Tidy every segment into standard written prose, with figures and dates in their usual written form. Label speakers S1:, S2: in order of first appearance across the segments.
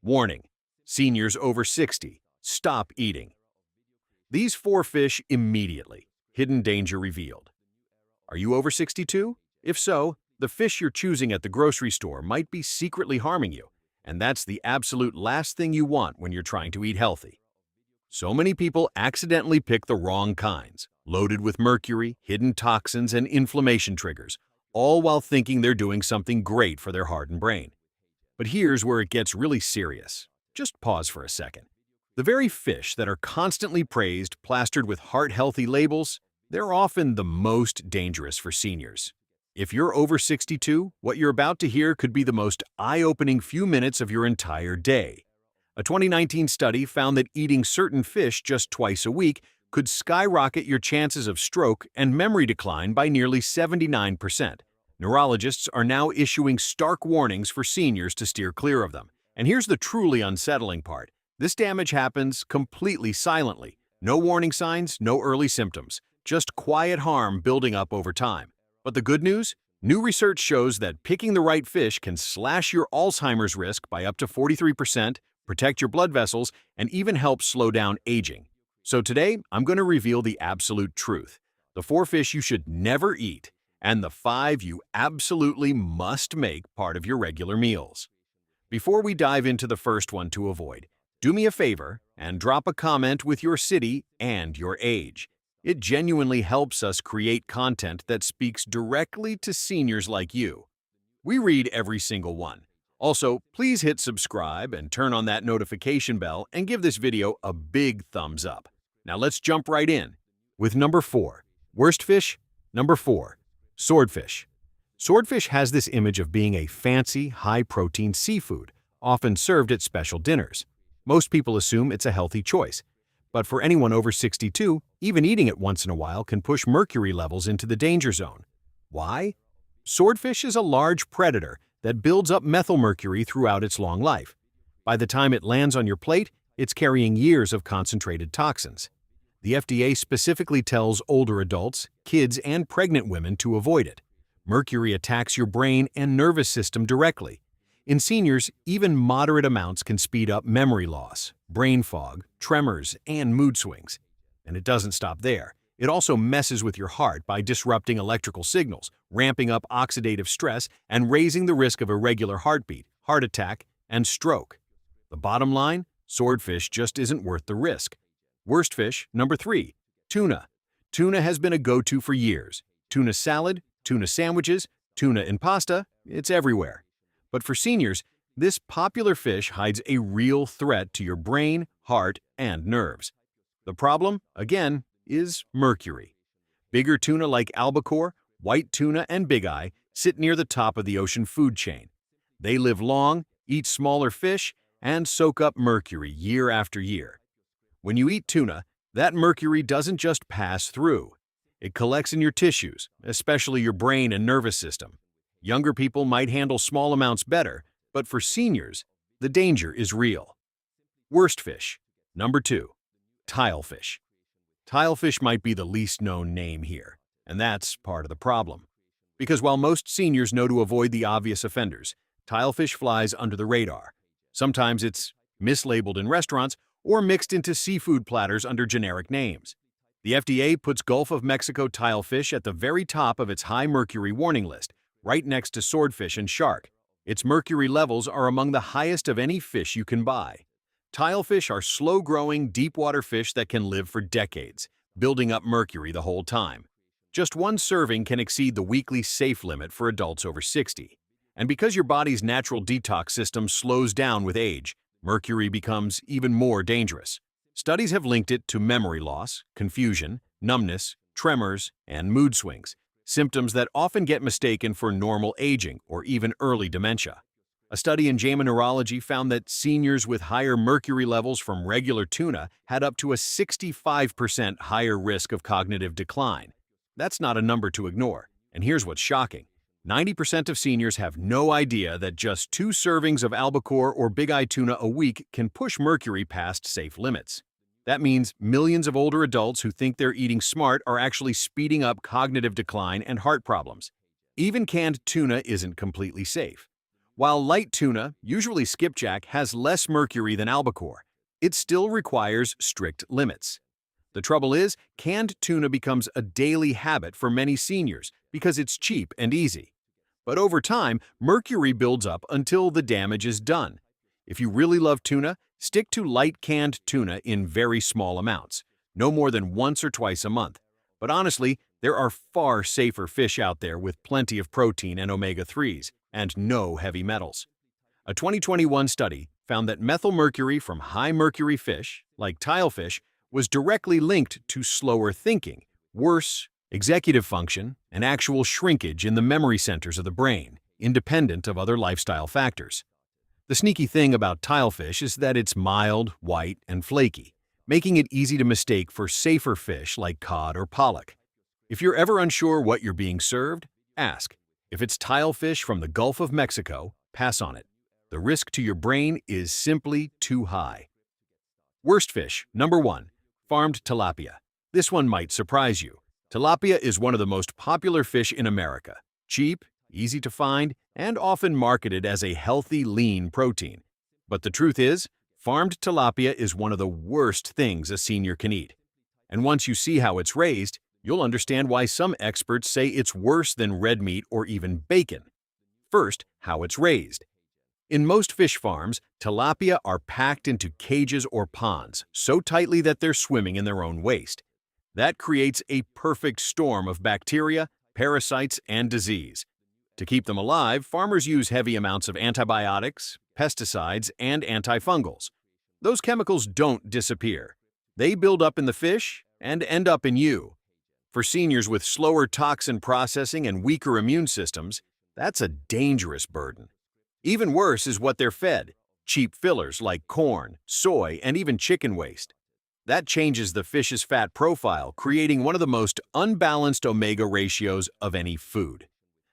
S1: Warning: seniors over 60, stop eating. These four fish immediately. Hidden danger revealed. Are you over 62? If so, the fish you're choosing at the grocery store might be secretly harming you, and that's the absolute last thing you want when you're trying to eat healthy. So many people accidentally pick the wrong kinds, loaded with mercury, hidden toxins, and inflammation triggers, all while thinking they're doing something great for their heart and brain. But here's where it gets really serious. Just pause for a second. The very fish that are constantly praised, plastered with heart-healthy labels, they're often the most dangerous for seniors. If you're over 62, what you're about to hear could be the most eye-opening few minutes of your entire day. A 2019 study found that eating certain fish just twice a week could skyrocket your chances of stroke and memory decline by nearly 79%. Neurologists are now issuing stark warnings for seniors to steer clear of them. And here's the truly unsettling part. This damage happens completely silently. No warning signs, no early symptoms, just quiet harm building up over time. But the good news? New research shows that picking the right fish can slash your Alzheimer's risk by up to 43%, protect your blood vessels, and even help slow down aging. So today, I'm going to reveal the absolute truth. The four fish you should never eat, and the five you absolutely must make part of your regular meals. Before we dive into the first one to avoid, do me a favor and drop a comment with your city and your age. It genuinely helps us create content that speaks directly to seniors like you. We read every single one. Also, please hit subscribe and turn on that notification bell and give this video a big thumbs up. Now let's jump right in. With number 4, worst fish. Number 4, swordfish. Swordfish has this image of being a fancy, high-protein seafood, often served at special dinners. Most people assume it's a healthy choice. But for anyone over 62, even eating it once in a while can push mercury levels into the danger zone. Why? Swordfish is a large predator that builds up methylmercury throughout its long life. By the time it lands on your plate, it's carrying years of concentrated toxins. The FDA specifically tells older adults, kids, and pregnant women to avoid it. Mercury attacks your brain and nervous system directly. In seniors, even moderate amounts can speed up memory loss, brain fog, tremors, and mood swings. And it doesn't stop there. It also messes with your heart by disrupting electrical signals, ramping up oxidative stress, and raising the risk of irregular heartbeat, heart attack, and stroke. The bottom line? Swordfish just isn't worth the risk. Worst fish, number 3, tuna. Tuna has been a go-to for years. Tuna salad, tuna sandwiches, tuna in pasta, it's everywhere. But for seniors, this popular fish hides a real threat to your brain, heart, and nerves. The problem, again, is mercury. Bigger tuna like albacore, white tuna, and big eye sit near the top of the ocean food chain. They live long, eat smaller fish, and soak up mercury year after year. When you eat tuna, that mercury doesn't just pass through. It collects in your tissues, especially your brain and nervous system. Younger people might handle small amounts better, but for seniors, the danger is real. Worst fish. Number 2, tilefish. Tilefish might be the least known name here, and that's part of the problem. Because while most seniors know to avoid the obvious offenders, tilefish flies under the radar. Sometimes it's mislabeled in restaurants or mixed into seafood platters under generic names. The FDA puts Gulf of Mexico tilefish at the very top of its high mercury warning list, right next to swordfish and shark. Its mercury levels are among the highest of any fish you can buy. Tilefish are slow-growing, deep-water fish that can live for decades, building up mercury the whole time. Just one serving can exceed the weekly safe limit for adults over 60. And because your body's natural detox system slows down with age, mercury becomes even more dangerous. Studies have linked it to memory loss, confusion, numbness, tremors, and mood swings, symptoms that often get mistaken for normal aging or even early dementia. A study in JAMA Neurology found that seniors with higher mercury levels from regular tuna had up to a 65% higher risk of cognitive decline. That's not a number to ignore, and here's what's shocking. 90% of seniors have no idea that just 2 servings of albacore or big-eye tuna a week can push mercury past safe limits. That means millions of older adults who think they're eating smart are actually speeding up cognitive decline and heart problems. Even canned tuna isn't completely safe. While light tuna, usually skipjack, has less mercury than albacore, it still requires strict limits. The trouble is, canned tuna becomes a daily habit for many seniors because it's cheap and easy. But over time, mercury builds up until the damage is done. If you really love tuna, stick to light canned tuna in very small amounts, no more than once or twice a month. But honestly, there are far safer fish out there with plenty of protein and omega-3s and no heavy metals. A 2021 study found that methylmercury from high-mercury fish, like tilefish, was directly linked to slower thinking, worse executive function, and actual shrinkage in the memory centers of the brain, independent of other lifestyle factors. The sneaky thing about tilefish is that it's mild, white, and flaky, making it easy to mistake for safer fish like cod or pollock. If you're ever unsure what you're being served, ask. If it's tilefish from the Gulf of Mexico, pass on it. The risk to your brain is simply too high. Worst fish, number 1, farmed tilapia. This one might surprise you. Tilapia is one of the most popular fish in America. Cheap, easy to find, and often marketed as a healthy, lean protein. But the truth is, farmed tilapia is one of the worst things a senior can eat. And once you see how it's raised, you'll understand why some experts say it's worse than red meat or even bacon. First, how it's raised. In most fish farms, tilapia are packed into cages or ponds so tightly that they're swimming in their own waste. That creates a perfect storm of bacteria, parasites, and disease. To keep them alive, farmers use heavy amounts of antibiotics, pesticides, and antifungals. Those chemicals don't disappear. They build up in the fish and end up in you. For seniors with slower toxin processing and weaker immune systems, that's a dangerous burden. Even worse is what they're fed: cheap fillers like corn, soy, and even chicken waste. That changes the fish's fat profile, creating one of the most unbalanced omega ratios of any food.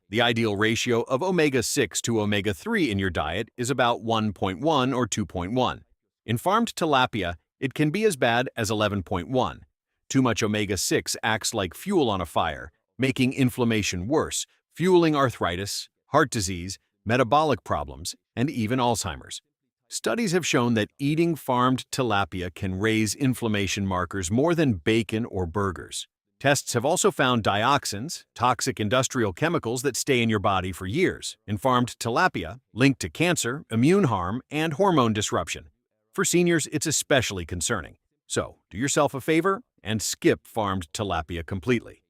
S1: The ideal ratio of omega-6 to omega-3 in your diet is about 1.1 or 2.1. In farmed tilapia, it can be as bad as 11.1. Too much omega-6 acts like fuel on a fire, making inflammation worse, fueling arthritis, heart disease, metabolic problems, and even Alzheimer's. Studies have shown that eating farmed tilapia can raise inflammation markers more than bacon or burgers. Tests have also found dioxins, toxic industrial chemicals that stay in your body for years, in farmed tilapia, linked to cancer, immune harm, and hormone disruption. For seniors, it's especially concerning. So, do yourself a favor and skip farmed tilapia completely.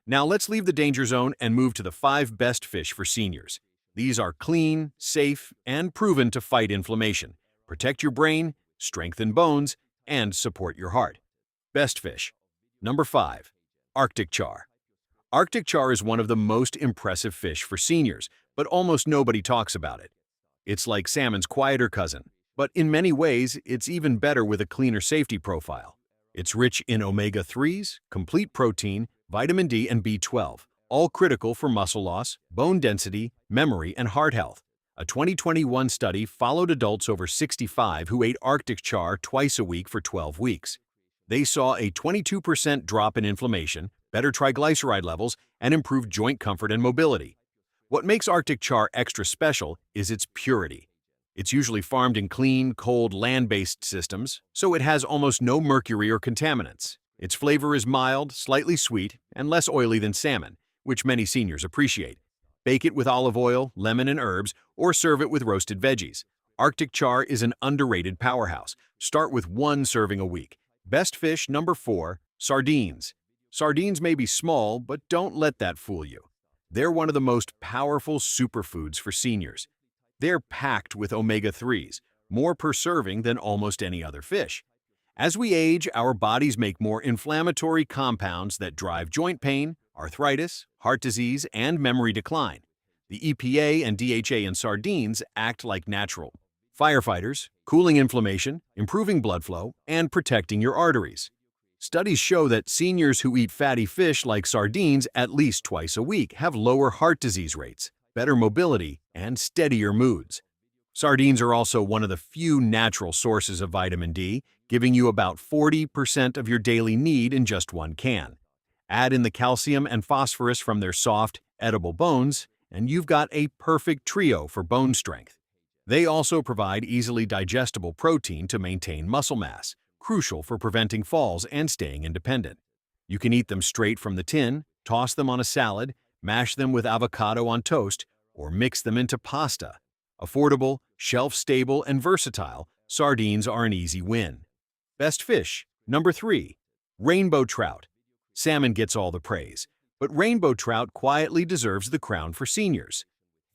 S1: Now let's leave the danger zone and move to the 5 best fish for seniors. These are clean, safe, and proven to fight inflammation, protect your brain, strengthen bones, and support your heart. Best fish. Number 5. Arctic char. Arctic char is one of the most impressive fish for seniors, but almost nobody talks about it. It's like salmon's quieter cousin, but in many ways, it's even better with a cleaner safety profile. It's rich in omega-3s, complete protein, vitamin D, and B12, all critical for muscle loss, bone density, memory, and heart health. A 2021 study followed adults over 65 who ate Arctic char twice a week for 12 weeks. They saw a 22% drop in inflammation, better triglyceride levels, and improved joint comfort and mobility. What makes Arctic char extra special is its purity. It's usually farmed in clean, cold, land-based systems, so it has almost no mercury or contaminants. Its flavor is mild, slightly sweet, and less oily than salmon, which many seniors appreciate. Bake it with olive oil, lemon, and herbs, or serve it with roasted veggies. Arctic char is an underrated powerhouse. Start with 1 serving a week. Best fish. Number 4, sardines. Sardines may be small, but don't let that fool you. They're one of the most powerful superfoods for seniors. They're packed with omega-3s, more per serving than almost any other fish. As we age, our bodies make more inflammatory compounds that drive joint pain, arthritis, heart disease, and memory decline. The EPA and DHA in sardines act like natural firefighters, cooling inflammation, improving blood flow, and protecting your arteries. Studies show that seniors who eat fatty fish like sardines at least twice a week have lower heart disease rates, better mobility, and steadier moods. Sardines are also one of the few natural sources of vitamin D, giving you about 40% of your daily need in just 1 can. Add in the calcium and phosphorus from their soft, edible bones, and you've got a perfect trio for bone strength. They also provide easily digestible protein to maintain muscle mass, crucial for preventing falls and staying independent. You can eat them straight from the tin, toss them on a salad, mash them with avocado on toast, or mix them into pasta. Affordable, shelf-stable, and versatile, sardines are an easy win. Best fish. Number 3. Rainbow trout. Salmon gets all the praise, but rainbow trout quietly deserves the crown for seniors.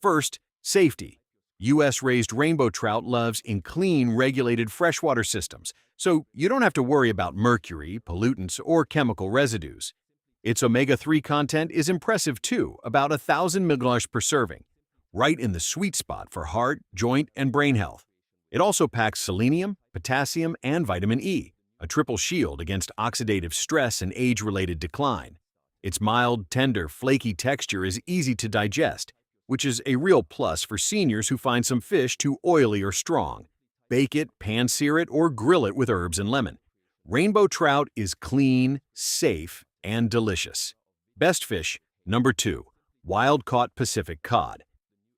S1: First, safety. U.S.-raised rainbow trout lives in clean, regulated freshwater systems, so you don't have to worry about mercury, pollutants, or chemical residues. Its omega-3 content is impressive too, about 1,000 mg per serving, right in the sweet spot for heart, joint, and brain health. It also packs selenium, potassium, and vitamin E, a triple shield against oxidative stress and age-related decline. Its mild, tender, flaky texture is easy to digest, which is a real plus for seniors who find some fish too oily or strong. Bake it, pan-sear it, or grill it with herbs and lemon. Rainbow trout is clean, safe, and delicious. Best fish. Number 2. Wild-caught Pacific cod.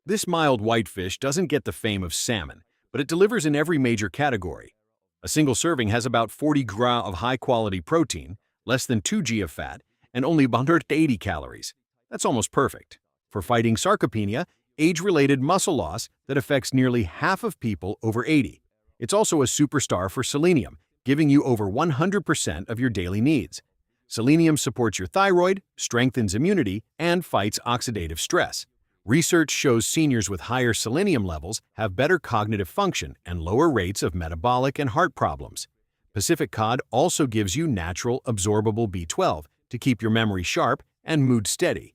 S1: This mild whitefish doesn't get the fame of salmon, but it delivers in every major category. A single serving has about 40 g of high-quality protein, less than 2 g of fat, and only 180 calories. That's almost perfect for fighting sarcopenia, age-related muscle loss that affects nearly half of people over 80. It's also a superstar for selenium, giving you over 100% of your daily needs. Selenium supports your thyroid, strengthens immunity, and fights oxidative stress. Research shows seniors with higher selenium levels have better cognitive function and lower rates of metabolic and heart problems. Pacific cod also gives you natural, absorbable B12 to keep your memory sharp and mood steady.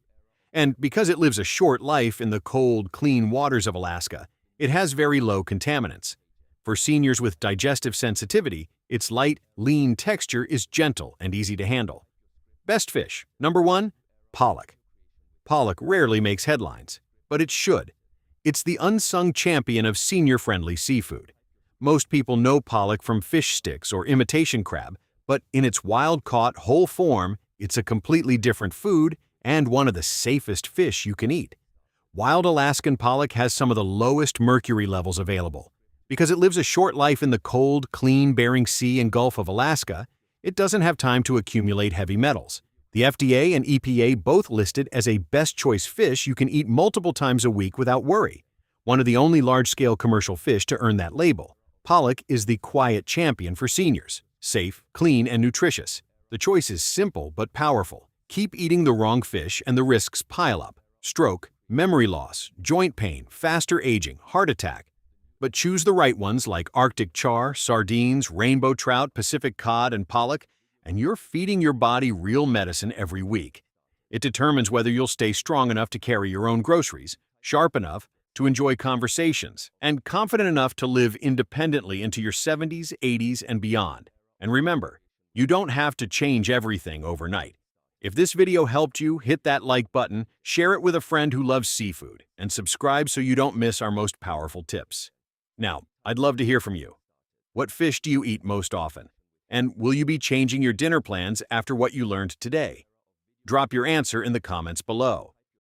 S1: And because it lives a short life in the cold, clean waters of Alaska, it has very low contaminants. For seniors with digestive sensitivity, its light, lean texture is gentle and easy to handle. Best fish. Number 1. Pollock. Pollock rarely makes headlines, but it should. It's the unsung champion of senior-friendly seafood. Most people know pollock from fish sticks or imitation crab, but in its wild-caught, whole form, it's a completely different food and one of the safest fish you can eat. Wild Alaskan pollock has some of the lowest mercury levels available. Because it lives a short life in the cold, clean Bering Sea and Gulf of Alaska, it doesn't have time to accumulate heavy metals. The FDA and EPA both list it as a best choice fish you can eat multiple times a week without worry. One of the only large-scale commercial fish to earn that label. Pollock is the quiet champion for seniors. Safe, clean, and nutritious. The choice is simple but powerful. Keep eating the wrong fish and the risks pile up. Stroke, memory loss, joint pain, faster aging, heart attack. But choose the right ones like Arctic char, sardines, rainbow trout, Pacific cod, and pollock, and you're feeding your body real medicine every week. It determines whether you'll stay strong enough to carry your own groceries, sharp enough to enjoy conversations, and confident enough to live independently into your 70s, 80s, and beyond. And remember, you don't have to change everything overnight. If this video helped you, hit that like button, share it with a friend who loves seafood, and subscribe so you don't miss our most powerful tips. Now, I'd love to hear from you. What fish do you eat most often? And will you be changing your dinner plans after what you learned today? Drop your answer in the comments below.